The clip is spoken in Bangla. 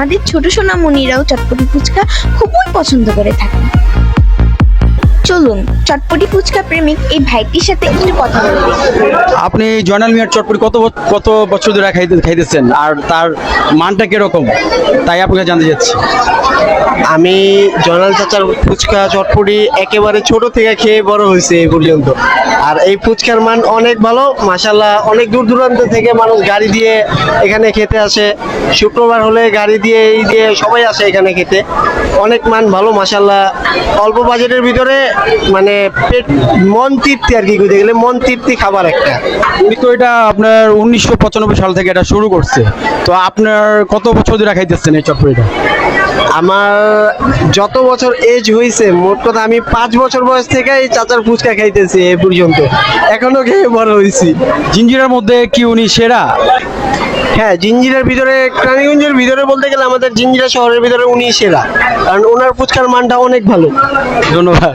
আমাদের ছোট সোনামণিরাও চটপটি ফুচকা খুবই পছন্দ করে থাকেন। চলুন চটপটি ফুচকা প্রেমিক এই ভাইটির সাথে একটু কথা বলবো। আপনি জয়নাল মিয়ার চটপটি কত বছর ধরে খাইতেছেন আর তার মানটা কিরকম, তাই আপনাকে জানতে চাচ্ছি। আমি জয়নাল চাচার ফুচকা চটপটি একেবারে ছোট থেকে খেয়ে বড় হয়েছে এই পর্যন্ত। আর এই ফুচকার মান অনেক ভালো মাশাআল্লাহ। অনেক দূর দূরান্ত থেকে মানুষ গাড়ি দিয়ে এখানে খেতে আসে। শুক্রবার হলে গাড়ি দিয়ে এই দিয়ে সবাই আসে এখানে খেতে। অনেক মান ভালো মাশাআল্লাহ। অল্প বাজেটের ভিতরে মানে মন তৃপ্তি, আর কি কইতে গেলে মন তৃপ্তি খাবার একটা। উনি তো এটা আপনার 1995 সাল থেকে এটা শুরু করছে, তো আপনার কত বছর ধরে খাইতেছেন এই চটপটিটা? আমার যত বছর এজ হয়েছে, মোট কথা আমি 5 বছর বয়স থেকে এই চাচার ফুচকা খাইতেছি এ পর্যন্ত, এখনো খেয়ে বড় হয়েছি। জিঞ্জিরার মধ্যে কি উনি সেরা? হ্যাঁ, জিঞ্জিরার ভিতরে, রানীগঞ্জের ভিতরে বলতে গেলে আমাদের জিঞ্জিরা শহরের ভিতরে উনি সেরা, কারণ ওনার ফুচকার মানটা অনেক ভালো। ধন্যবাদ।